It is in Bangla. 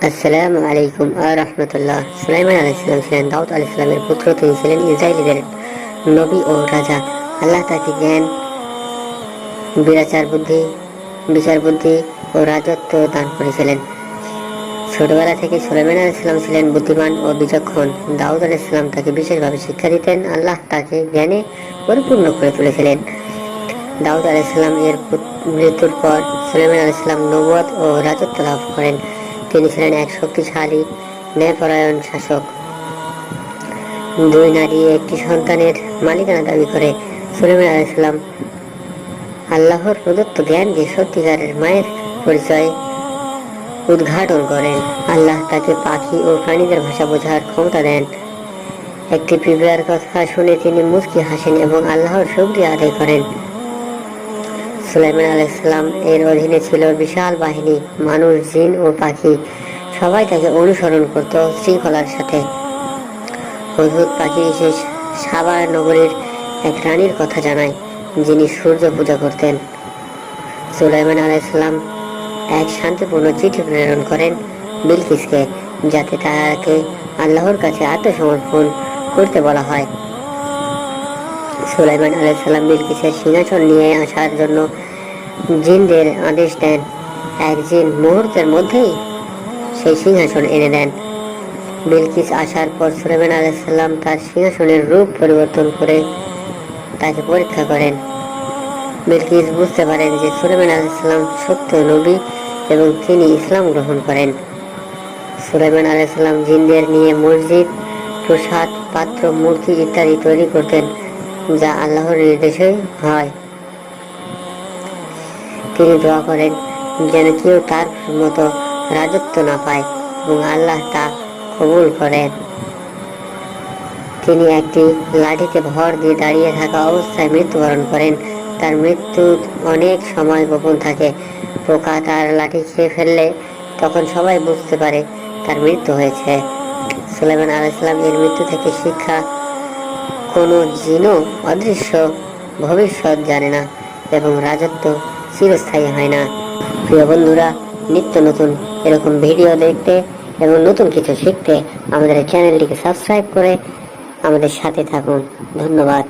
আসসালামু আলাইকুম রাহমাতুল্লাহ। সুলাইমান আলাইহিসসালাম ছিলেন দাউদ আলাইহিসসালামের পুত্র। তিনি ছিলেন ইসরায়েলীদের নবী ও রাজা। আল্লাহ তাকে জ্ঞান, বিচার বুদ্ধি ও রাজত্ব দান করেছিলেন। ছোটবেলা থেকে সুলাইমান আলাইহিসসালাম ছিলেন বুদ্ধিমান ও বিচক্ষণ। দাউদ আলাইহিসসালাম তাকে বিশেষভাবে শিক্ষা দিতেন। আল্লাহ তাকে জ্ঞানে পরিপূর্ণ করে তুলেছিলেন। দাউদ আলাইহিসসালাম এর মৃত্যুর পর সুলাইমান আলাইহিসসালাম নবুয়ত ও রাজত্ব লাভ করেন। তিনি ছিলেন এক শক্তিশালী, ন্যায়পরায়ণ শাসক। দুই নারী একটি সন্তানের মালিকানা দাবি করে সুলাইমান আলাইহিসসালাম আল্লাহর প্রদত্ত জ্ঞান দিয়ে সত্যিকারের মায়ের পরিচয় উদ্ঘাটন করেন। আল্লাহ তাকে পাখি ও প্রাণীদের ভাষা বোঝার ক্ষমতা দেন। একটি পিঁপড়ার কথা শুনে তিনি মুচকি হাসেন এবং আল্লাহর শুকরিয়া আদায় করেন। সুলাইমান আলাইহিসসালাম এর অধীনে ছিল বিশাল বাহিনী, মানুষ, জিন ও পাখি। সবাই তাকে অনুসরণ করত শৃঙ্খলার সাথে। হুদহুদ পাখি এসে সাবা নগরীর এক রানীর কথা জানায়, যিনি সূর্য পূজা করতেন। সুলাইমান আলাইহিসসালাম এক শান্তিপূর্ণ চিঠি প্রেরণ করেন বিলকিসকে, যাতে তাকে আল্লাহর কাছে আত্মসমর্পণ করতে বলা হয়। সুলাইমান আলাইহিসসালাম বিলকিসের সিংহাসন নিয়ে আসার জন্য জিনদের আদেশ দেন। এক জিন মুহূর্তের মধ্যেই সেই সিংহাসন এনে দেন। বিলকিস আসার পর সুলাইমান আলাইহিসসালাম তার সিংহাসনের রূপ পরিবর্তন করে তাকে পরীক্ষা করেন। বিলকিস বুঝতে পারেন যে সুলাইমান আলাইহিসসালাম সত্য নবী এবং তিনি ইসলাম গ্রহণ করেন। সুলাইমান আলাইহিসসালাম জিনদের নিয়ে মসজিদ, প্রসাদ, পাত্র, মূর্তি ইত্যাদি তৈরি করতেন, যা আল্লাহর নির্দেশে হয়। তিনি দোয়া করেন যেন কেউ তার মতো রাজত্ব না পায় এবং আল্লাহ তা কবুল করেন। তিনি একটি লাঠিতে ভর দিয়ে দাঁড়িয়ে থাকা অবস্থায় মৃত্যুবরণ করেন। তার মৃত্যু অনেক সময় গোপন থাকে। পোকা তার লাঠি খেয়ে ফেললে তখন সবাই বুঝতে পারে তার মৃত্যু হয়েছে। সুলাইমান আলাইহিসসালাম এর মৃত্যু থেকে শিক্ষা: কোনো জিনও অদৃশ্য ভবিষ্যৎ জানে না এবং রাজত্ব চিরস্থায়ী হয় না। প্রিয় বন্ধুরা, নিত্য নতুন এরকম ভিডিও দেখতে এবং নতুন কিছু শিখতে আমাদের চ্যানেলটিকে সাবস্ক্রাইব করে আমাদের সাথে থাকুন। ধন্যবাদ।